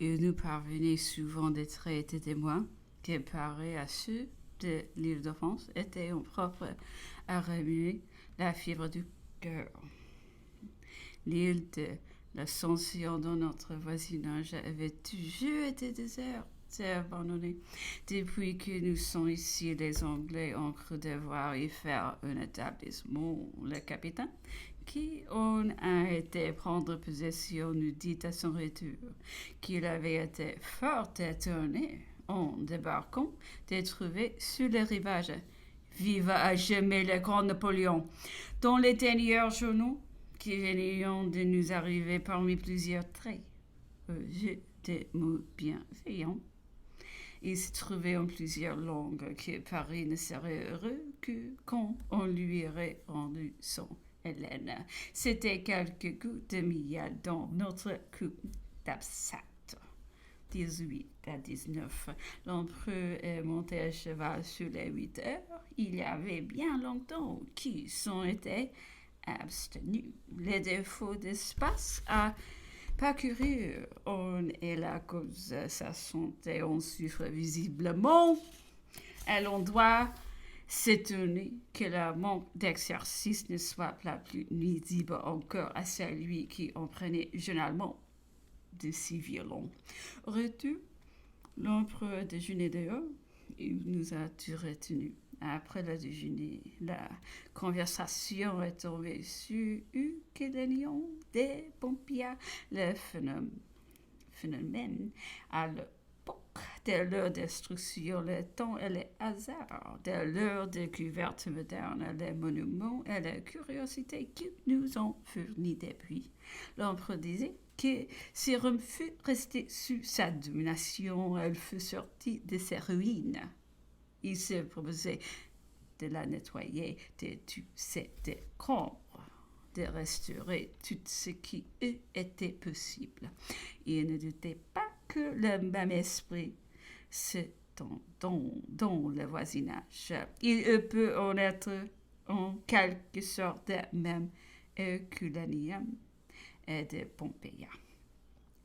Il nous parvenait souvent des traits et témoins qui paraient à ceux de l'Île-de-France étaient en propre à remuer la fibre du cœur. L'île de l'Ascension dans notre voisinage avait toujours été déserte et abandonnée. Depuis que nous sommes ici, les Anglais ont cru devoir y faire un établissement. Le capitaine, qui en a été prendre possession, nous dit à son retour qu'il avait été fort étonné en débarquant de trouver sur le rivage vive à jamais le grand Napoléon. Dans les derniers journaux qui venaient de nous arriver parmi plusieurs traits, des mots bienveillants, il se trouvait en plusieurs langues que Paris ne serait heureux que quand on lui aurait rendu son Hélène. C'était quelques gouttes de miel dans notre coupe d'absinthe. 18 à 19. L'empereur est monté à cheval sur les 8 heures. Il y avait bien longtemps qu'ils s'en étaient abstenus. Les défauts d'espace à parcourir on est la cause sa santé on souffre visiblement. Et l'on doit s'étonner que le manque d'exercice ne soit pas plus nuisible encore à celui qui en prenait généralement de si violents. Retour, l'empereur déjeuner dehors, il nous a tous retenus. Après le déjeuner, la conversation est tombée sur Euclédénion des pompiers, le phénomène à l'époque de leur destruction, le temps et les hasards de leur découverte moderne, les monuments et la curiosité qu'ils nous ont fournis depuis. L'empereur disait que si Rome fut restée sous sa domination, elle fut sortie de ses ruines. Il se proposait de la nettoyer de tous ses décombres, de restaurer tout ce qui eût été possible. Il ne doutait pas que le même esprit se tendant dans le voisinage. Il peut en être en quelque sorte de même Herculaneum et de Pompéia.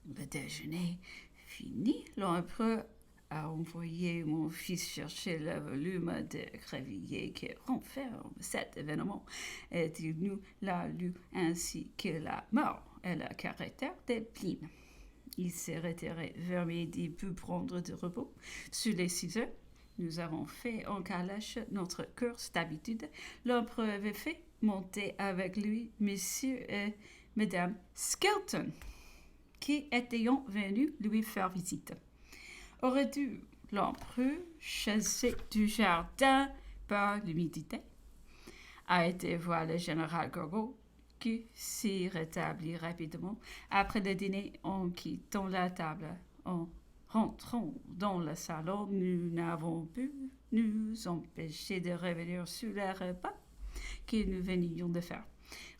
Le déjeuner fini, l'empereur a envoyé mon fils chercher le volume de Crévillier qui renferme cet événement et il nous l'a lu ainsi que la mort et le caractère de Pline. Il s'est retiré vers midi pour prendre du repos. Sur les 6 heures, nous avons fait en calèche notre course d'habitude. L'empereur avait fait monter avec lui monsieur et madame Skelton, qui étaient venus lui faire visite. Au retour, l'empereur, chassé du jardin par l'humidité, a été voir le général Gogo, qui s'y rétablit rapidement. Après le dîner, en quittant la table, en rentrant dans le salon, nous n'avons pu nous empêcher de revenir sur le repas que nous venions de faire.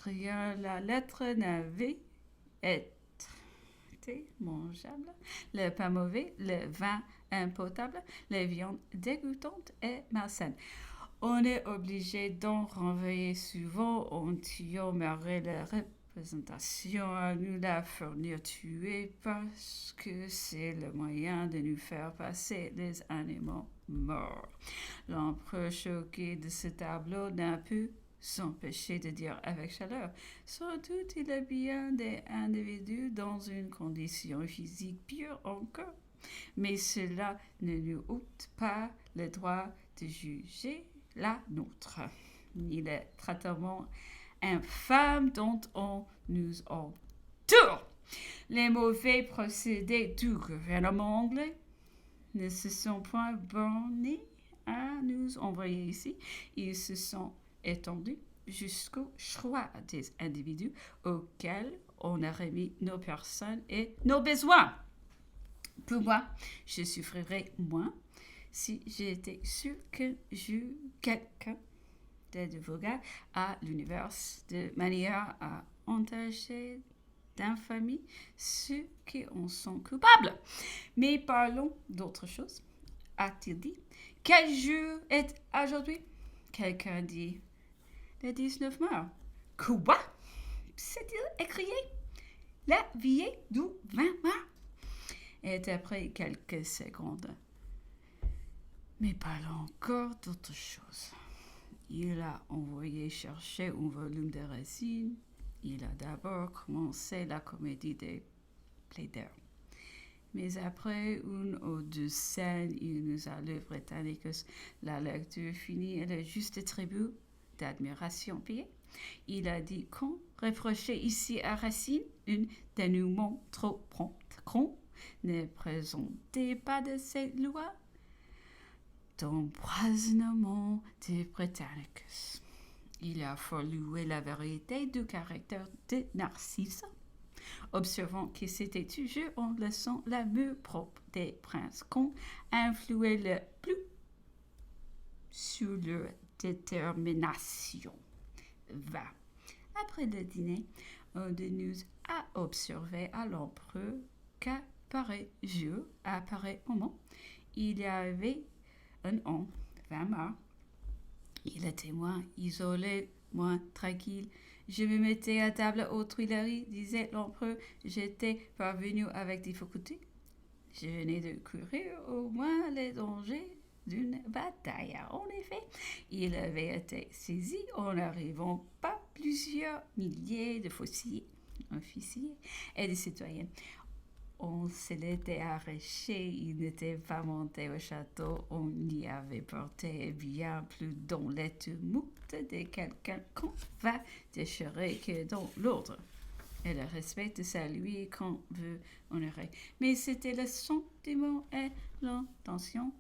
Rien, la lettre n'avait été mangeable, le pain mauvais, le vin impotable, les viandes dégoûtantes et malsaines. On est obligé d'en renvoyer souvent en tuant malgré la représentation à nous la fournir tuée parce que c'est le moyen de nous faire passer les animaux morts. L'empereur choqué de ce tableau n'a pu s'empêcher de dire avec chaleur. Sans doute, il est bien des individus dans une condition physique pire encore. Mais cela ne nous ôte pas le droit de juger la nôtre, ni le traitement infâme dont on nous entoure. Les mauvais procédés du gouvernement anglais ne se sont point bornés à nous envoyer ici. Ils se sont étendus jusqu'au choix des individus auxquels on a remis nos personnes et nos besoins. Pour moi, je souffrirais moins si j'étais sûr que j'eus quelqu'un de vulgaire à l'univers de manière à entacher d'infamie ceux qui en sont coupables. Mais parlons d'autre chose. A-t-il dit? Quel jour est aujourd'hui? Quelqu'un dit le 19 mars. Quoi? C'est-il écrié? La veillée du 20 mars. Et après quelques secondes, mais parlons encore d'autre chose. Il a envoyé chercher un volume de Racine. Il a d'abord commencé la comédie des plaideurs. Mais après une ou deux scènes, il nous a lu Britannicus. La lecture finie et le juste tribut d'admiration payé. Il a dit qu'on reprochait ici à Racine un dénouement trop prompt, qu'on ne présentait pas de cette loi d'empoisonnement de Britannicus. Il a loué la vérité du caractère de Narcisse, observant que c'était toujours en laissant l'amour propre des princes qu'on influait le plus sur leur détermination. Va. Après le dîner, un de nous a observé à l'empereur qu'à pareil jour, à pareil moment, il y avait un an, 20 mars. Il était moins isolé, moins tranquille. Je me mettais à table aux Tuileries, disait l'empereur. J'étais parvenu avec difficulté. Je venais de courir au moins les dangers d'une bataille. En effet, il avait été saisi en n'arrivant pas plusieurs milliers de officiers et de citoyens. On se l'était arraché, il n'était pas monté au château, on y avait porté bien plus dans les tumultes de quelqu'un qu'on va déchirer que dans l'ordre. Et le respect de celui qu'on veut honorer. Mais c'était le sentiment et l'intention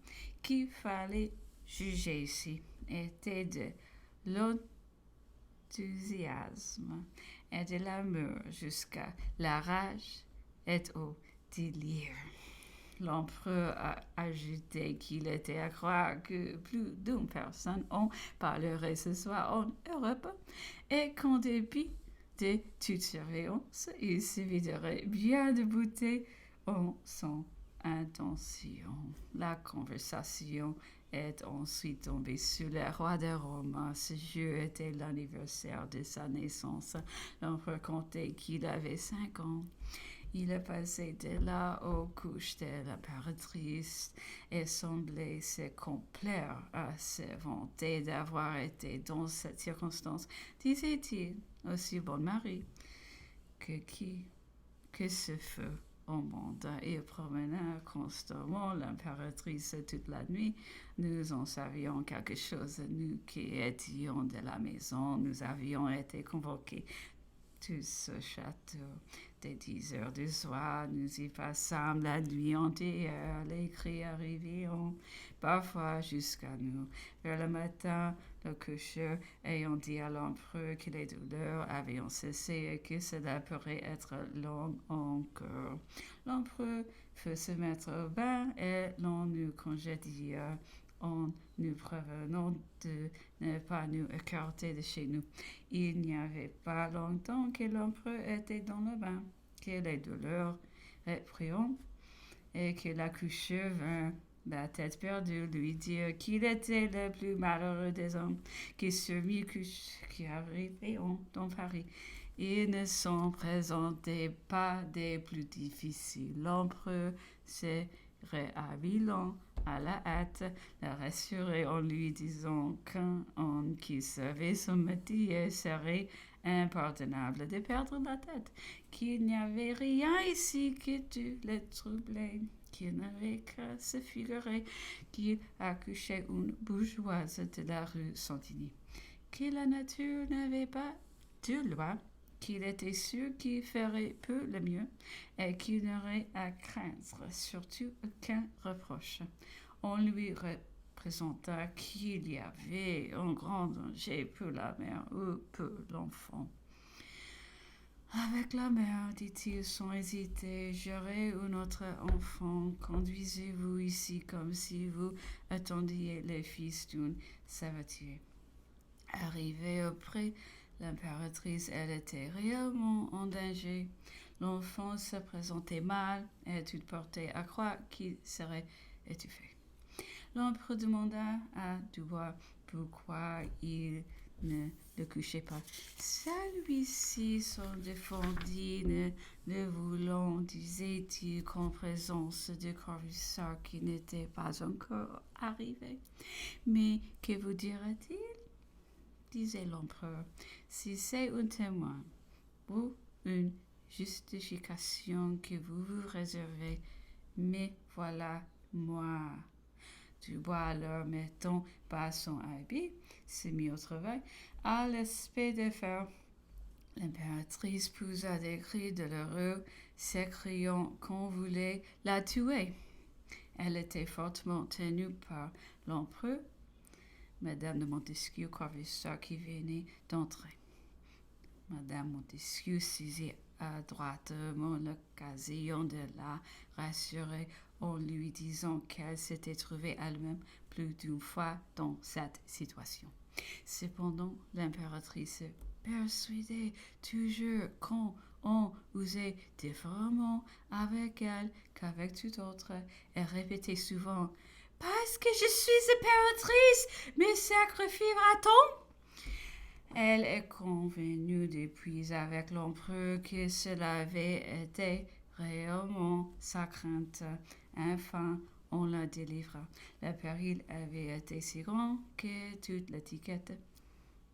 qu'il fallait juger ici. Était de l'enthousiasme et de l'amour jusqu'à la rage et au délire. L'empereur a ajouté qu'il était à croire que plus d'une personne en parlerait ce soir en Europe et qu'en dépit de toute surveillance, il se viderait bien de beauté en son intention. La conversation est ensuite tombée sur le roi de Rome. Ce jour était l'anniversaire de sa naissance. L'empereur comptait qu'il avait 5 ans. Il est passé de là aux couches de l'impératrice et semblait se complaire à se vanter d'avoir été dans cette circonstance, disait-il, aussi bon mari que ce feu au monde. Il promena constamment l'impératrice toute la nuit. Nous en savions quelque chose, nous qui étions de la maison, nous avions été convoqués tous au château. Dès 10 heures du soir, nous y passâmes la nuit entière. Les cris arrivaient parfois jusqu'à nous. Vers le matin, le coucheur ayant dit à l'empereur que les douleurs avaient cessé et que cela pourrait être long encore. L'empereur fit se mettre au bain et l'on nous congédia en nous prévenant de ne pas nous écarter de chez nous. Il n'y avait pas longtemps que l'empereur était dans le bain, que les douleurs reprirent et que l'accoucheur vint, la tête perdue, lui dire qu'il était le plus malheureux des hommes, que celui qui arrivait dans Paris. Il ne s'en présentait pas des plus difficiles. L'empereur se réhabillant à la hâte, la rassurait en lui disant qu'un homme qui savait son métier serait impardonnable de perdre la tête, qu'il n'y avait rien ici qui dût le troubler, qu'il n'avait qu'à se figurer qu'il accouchait une bourgeoise de la rue Santigny, que la nature n'avait pas de loi, qu'il était sûr qu'il ferait peu le mieux et qu'il n'aurait à craindre surtout aucun reproche. On lui représenta qu'il y avait un grand danger pour la mère ou pour l'enfant. Avec la mère, dit-il sans hésiter, j'aurai un autre enfant. Conduisez-vous ici comme si vous attendiez le fils d'une savetier. Arrivé auprès l'impératrice, elle était réellement en danger. L'enfant se présentait mal et tout portait à croire qu'il serait étouffé. L'empereur demanda à Dubois pourquoi il ne le coucher pas. Celui-ci s'en défendit, ne voulant, disait-il, qu'en présence de Corvisart qui n'était pas encore arrivé. Mais que vous dira-t-il? Disait l'empereur. Si c'est un témoin ou une justification que vous vous réservez, mais voilà moi. Dubois alors mettant par son habit, se mit au travail, à l'aspect de fer. L'impératrice poussa des cris douloureux, s'écriant qu'on voulait la tuer. Elle était fortement tenue par l'empereur, Madame de Montesquieu, Corvisart, qui venait d'entrer. Madame Montesquieu saisit adroitement l'occasion de la rassurer en lui disant qu'elle s'était trouvée elle-même plus d'une fois dans cette situation. Cependant, l'impératrice persuadait toujours qu'on usait différemment avec elle qu'avec tout autre, et répétait souvent « Parce que je suis impératrice, me sacrifiera-t-on » Elle est convenue depuis avec l'empereur que cela avait été réellement sa crainte. Enfin, on la délivra. Le péril avait été si grand que toute l'étiquette,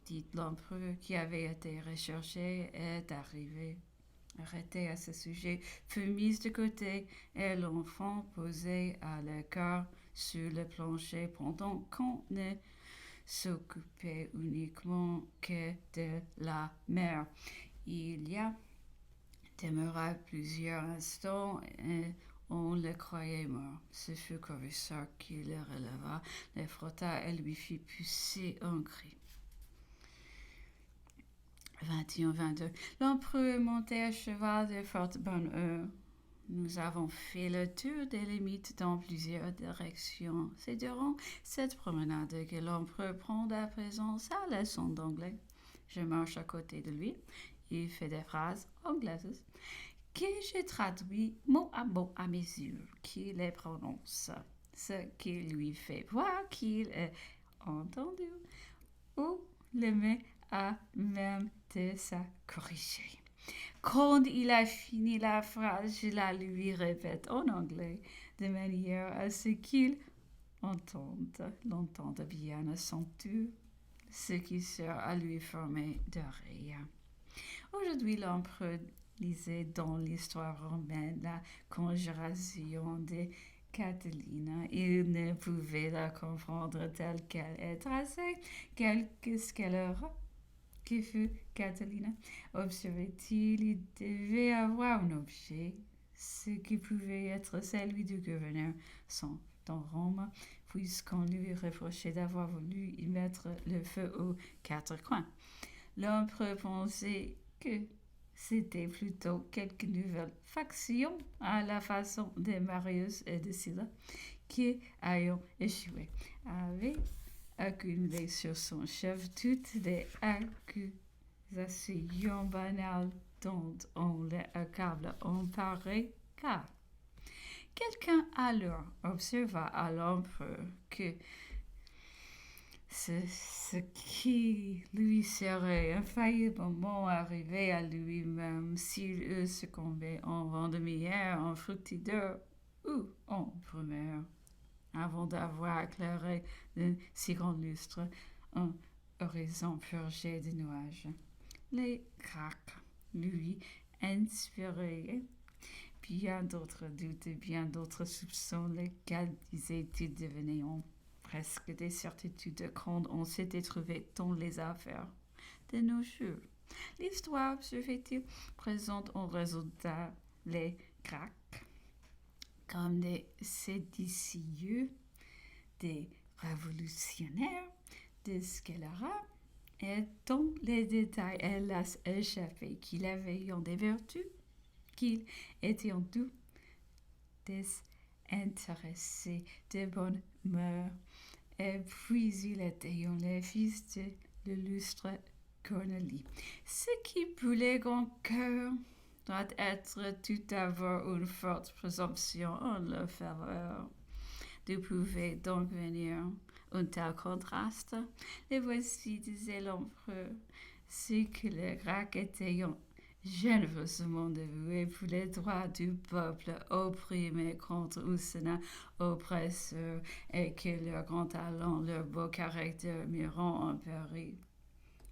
dit l'empereur, qui avait été recherchée, est arrivée. Arrêtée à ce sujet, fut mise de côté et l'enfant posé à l'écart sur le plancher pendant qu'on ne s'occupait uniquement que de la mère. Il y a demeura plusieurs instants et on le croyait mort. Ce fut Corvisart qui le releva, le frotta et lui fit pousser un cri. 21-22. L'empereur montait à cheval de forte bonne heure. Nous avons fait le tour des limites dans plusieurs directions. C'est durant cette promenade que l'empereur prend à présent sa leçon d'anglais. Je marche à côté de lui. Il fait des phrases anglaises que je traduis mot à mesure qu'il les prononce, ce qui lui fait voir qu'il est entendu ou le met à même de se corriger. Quand il a fini la phrase, je la lui répète en anglais, de manière à ce qu'il l'entende bien à son tour, ce qui sert à lui former de rien. Aujourd'hui, l'empereur lisait dans l'histoire romaine la conjuration de Catilina. Il ne pouvait la comprendre telle qu'elle est tracée, qu'est-ce qu'elle aura. Que fut Catilina? Observait-il, il devait avoir un objet, ce qui pouvait être celui du gouverneur dans Rome, puisqu'on lui reprochait d'avoir voulu y mettre le feu aux quatre coins. L'empereur pensait que c'était plutôt quelque nouvelle faction à la façon de Marius et de Sylla qui, ayant échoué, avait accumulé sur son chef toutes les accusations banales dont on les accable en pareil cas. Quelqu'un alors observa à l'empereur que ce qui lui serait infailliblement arrivé à lui-même s'il eût succombé en vendémiaire, en fructidaire ou en primeur, avant d'avoir éclairé d'un si grand lustre un horizon purgé de nuages. Les Gracques lui inspiraient bien d'autres doutes et bien d'autres soupçons, lesquels, disait-il, devenaient presque des certitudes quand on s'était trouvé dans les affaires de nos jours. L'histoire, observait-il, présente en résultat les Gracques comme des séditieux, des révolutionnaires, des scélérats, et dont les détails hélas échappés, qu'il avait en des vertus, qu'il était en tout désintéressé de bonnes mœurs, et puis il était le fils de l'illustre Cornélie. Ce qui pour les grands cœurs doit être tout avoir une forte présomption en leur faveur. Vous pouvez donc venir un tel contraste. Les voici, disait l'empereur, c'est que les Grecs étaient généreusement dévoués pour les droits du peuple opprimé contre un Sénat oppresseur et que leur grand talent, leur beau caractère mirant en péril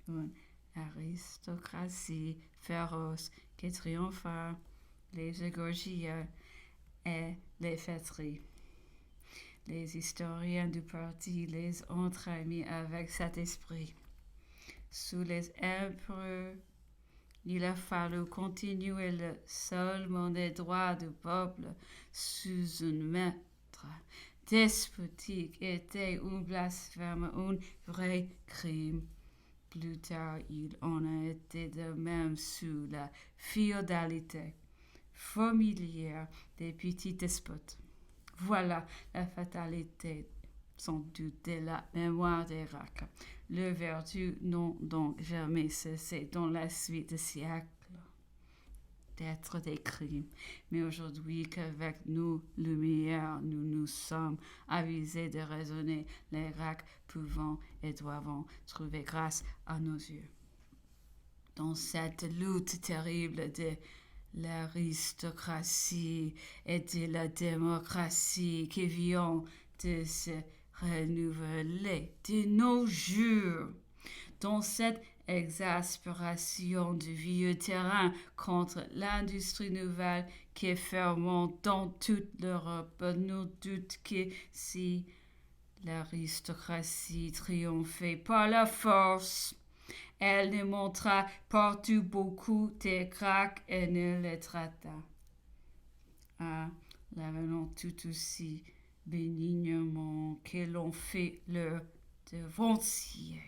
une aristocratie féroce qui triompha, les égorgia et les fêteries. Les historiens du parti les ont tramis avec cet esprit. Sous les empereurs, il a fallu continuer le seulement des droits du peuple sous un maître despotique était un blasphème, un vrai crime. Plus tard, il en a été de même sous la féodalité familière des petits despotes. Voilà la fatalité sans doute de la mémoire des Grecs. Leurs vertus n'ont donc jamais cessé dans la suite des siècles d'être des crimes. Mais aujourd'hui, qu'avec nos lumières, nous nous sommes avisés de raisonner, les Grecs pouvant et doivent trouver grâce à nos yeux. Dans cette lutte terrible de l'aristocratie et de la démocratie qui vient de se renouveler de nos jours, dans cette exaspération du vieux terrain contre l'industrie nouvelle qui fermente dans toute l'Europe, nous doute que si l'aristocratie triomphait par la force, elle ne montra partout beaucoup de Grecs et ne les traita. L'avenant tout aussi bénignement que l'on fait leur devancier.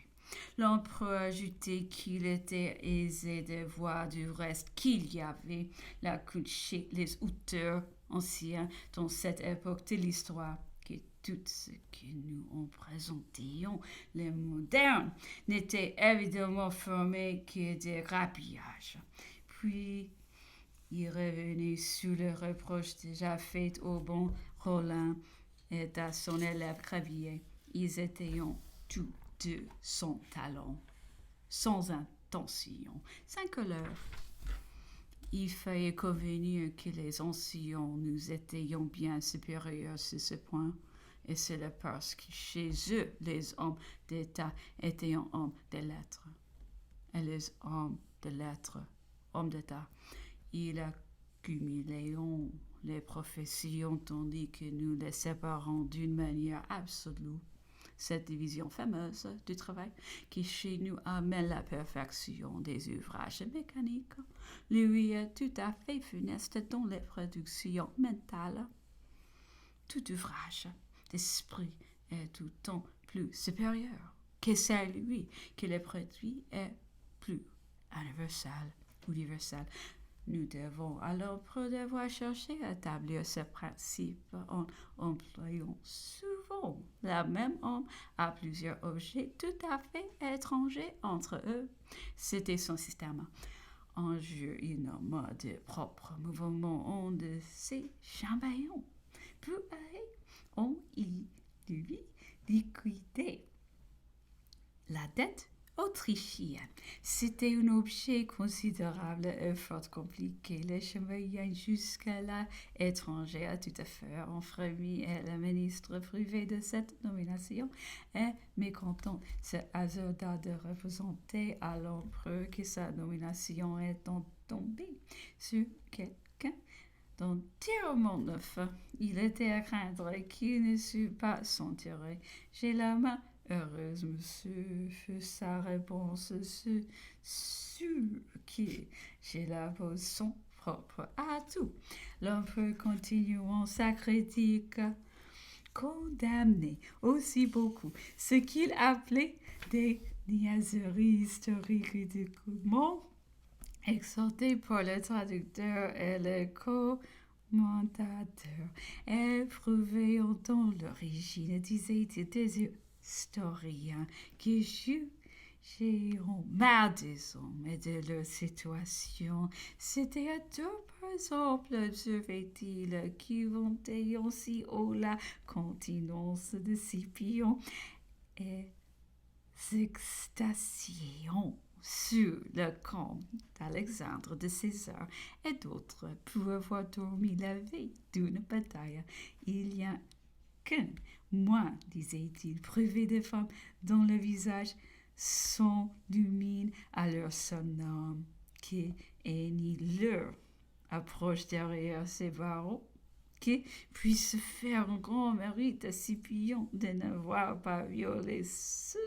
L'empereur ajoutait qu'il était aisé de voir du reste qu'il y avait la couche chez les auteurs anciens dans cette époque de l'histoire, que tout ce que nous en présentions, les modernes, n'était évidemment formé que de rapillages. Puis, il revenait sous le reproche déjà fait au bon Rollin et à son élève Gravier. Ils étaient tous deux sans talent, sans intention, sans couleur. Il fallait convenir que les anciens nous étions bien supérieurs sur ce point, et c'est parce que chez eux, les hommes d'État étaient hommes de lettres, et les hommes de lettres, hommes d'État. Il accumulait les professions tandis que nous les séparons d'une manière absolue. Cette division fameuse du travail qui chez nous amène la perfection des ouvrages mécaniques, lui est tout à fait funeste dans les productions mentales. Tout ouvrage d'esprit est tout temps plus supérieur que celui que le produit est plus universel. Nous devons alors devoir chercher à établir ce principe en employant souvent la même homme à plusieurs objets tout à fait étrangers entre eux. C'était son système. Un jour, il nomma de propres mouvements de ses champignons. Puis, on y lui liquidait la dette autrichienne. C'était un objet considérable et fort compliqué. Les chevaliers jusque-là étrangers à tout affaire ont frémi et le ministre privé de cette nomination est mécontent. Se hasarda de représenter à l'empereur que sa nomination est tombée sur quelqu'un d'entièrement neuf. Il était à craindre qu'il ne sût pas s'en tirer. J'ai la main heureuse, monsieur, fut sa réponse, sûr que j'ai la voix son propre atout. L'empereur continuant sa critique, condamnait aussi beaucoup ce qu'il appelait des niaiseries historiques ridiculement exhorté par le traducteur et le commentateur, éprouvé dans l'origine, disait-il, des historiens qui jugeront mal des hommes et de leur situation. C'était à deux, par exemple, observait-il, qui vantaient si haut la continence de Scipion et extasions sur le camp d'Alexandre de César et d'autres pour avoir dormi la veille d'une bataille. Il y a qu'un, moi, disait-il, privé de femmes dont le visage s'illumine à leur seul nom, qui est ni leur approche derrière ces barreaux, qui puisse faire un grand mérite à Scipion de n'avoir pas violé seul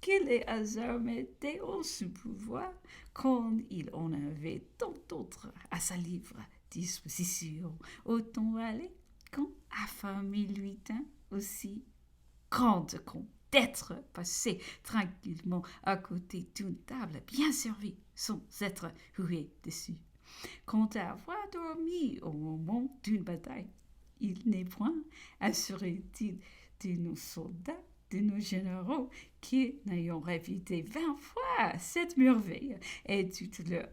que les hasards mettaient en son pouvoir quand il en avait tant d'autres à sa libre disposition. Autant aller quand affamé lui tint aussi grande compte d'être passé tranquillement à côté d'une table bien servie sans être hué dessus. Quant à avoir dormi au moment d'une bataille, il n'est point, assurait-il, de nos soldats, de nos généraux, qui n'ayant répété 20 fois cette merveille et tout leur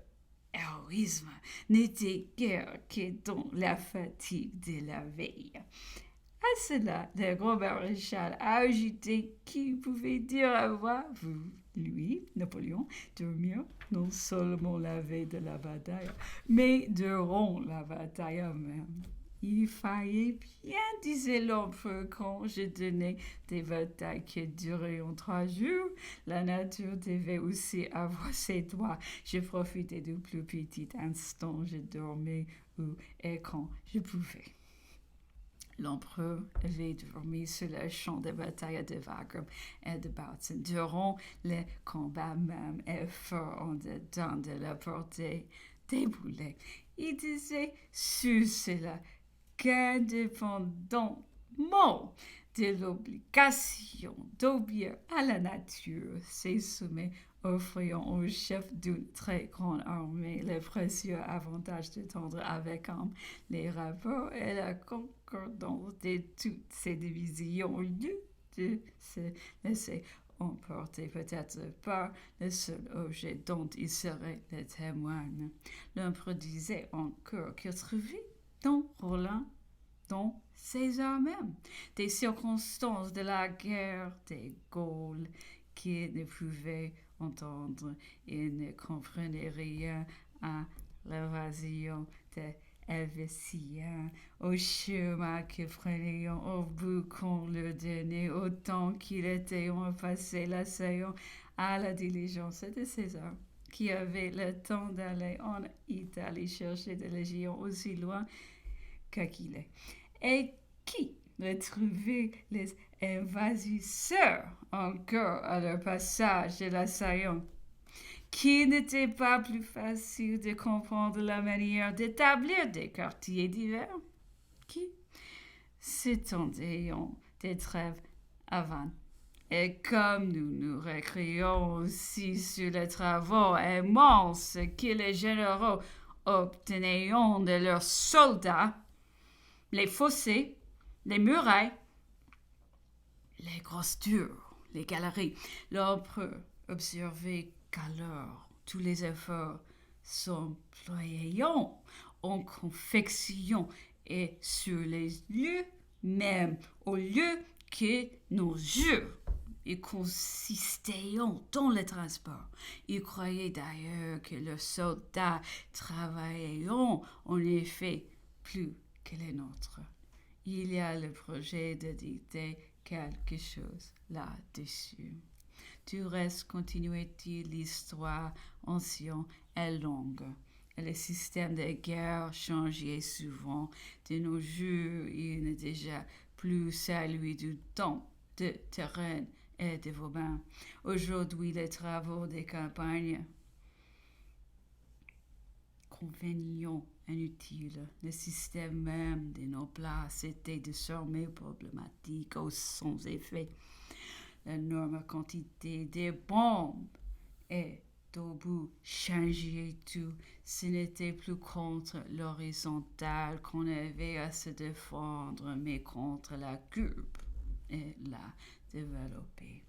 héroïsme n'était guère que dans la fatigue de la veille. À cela, le grand maréchal a ajouté qu'il pouvait dire avoir vu, lui, Napoléon, dormir non seulement la veille de la bataille, mais durant la bataille même. Il fallait bien, disait l'empereur, quand je donnais des batailles qui duraient en 3 jours. La nature devait aussi avoir ses droits. Je profitais du plus petit instant, je dormais où et quand je pouvais. L'empereur avait dormi sur le champ de bataille de Wagram et de Bautzen durant les combats même et fort en dedans de la portée des boulets. Il disait sur cela qu'indépendamment de l'obligation d'obéir à la nature, ses sommets offrant au chef d'une très grande armée le précieux avantage de tendre avec homme les rapports et la concordance de toutes ses divisions au lieu de se laisser emporter peut-être par le seul objet dont il serait le témoin. L'empereur disait encore qu'il trouvait dans Roland, dans César même, des circonstances de la guerre des Gaules qu'il ne pouvait entendre et ne comprenait rien à l'évasion des Helvétiens, au chemin qu'ils prenaient au bout qu'on leur donnait autant qu'il était en passé l'assaillant à la diligence de César, qui avait le temps d'aller en Italie chercher des légions aussi loin qu'Aquilée, et qui retrouvait les envahisseurs encore à leur passage de l'assaillant, qu'il n'était pas plus facile de comprendre la manière d'établir des quartiers divers, qui s'étendaient en des trêves avant. Et comme nous nous récrions aussi sur les travaux immenses que les généraux obtenaient de leurs soldats, les fossés, les murailles, les grosses tours, les galeries, l'empereur observait qu'alors tous les efforts s'employaient en confection et sur les lieux même, au lieu que nos yeux et consistaient dans le transport. Ils croyaient d'ailleurs que les soldats travaillaient en effet plus que les nôtres. Il y a le projet de dicter quelque chose là-dessus. Du reste, continuait-il, l'histoire ancienne est longue. Et le système de guerre changeait souvent. De nos jours, il n'est déjà plus celui du temps de terrain et de Vauban. Aujourd'hui, les travaux des campagnes convenient inutile. Le système même de nos places était désormais problématique au sans effet. L'énorme quantité de bombes et d'obus changeait tout. Ce n'était plus contre l'horizontale qu'on avait à se défendre, mais contre la courbe et la développer.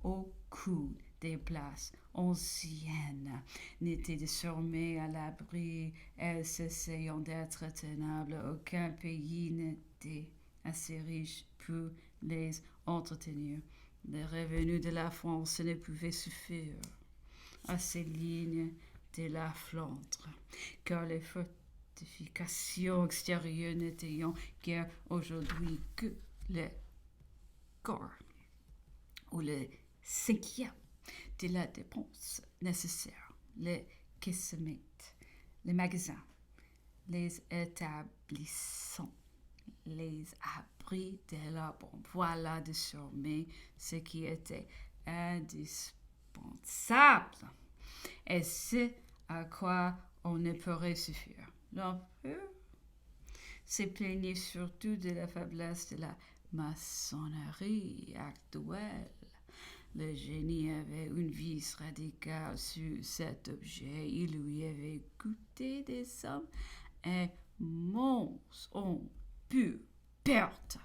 Au coude des places anciennes n'était désormais à l'abri et s'essayant d'être tenable. Aucun pays n'était assez riche pour les entretenir. Les revenus de la France ne pouvaient suffire à ces lignes de la Flandre, car les fortifications extérieures n'étaient guère aujourd'hui que le corps ou le cinquième de la dépense nécessaire, les caissements, les magasins, les établissements, les abris de la bombe. Voilà désormais ce qui était indispensable et ce à quoi on ne pourrait suffire. L'empereur se plaignait surtout de la faiblesse de la maçonnerie actuelle. Le génie avait une vis radicale sur cet objet. Il lui avait coûté des sommes immenses en pure perte.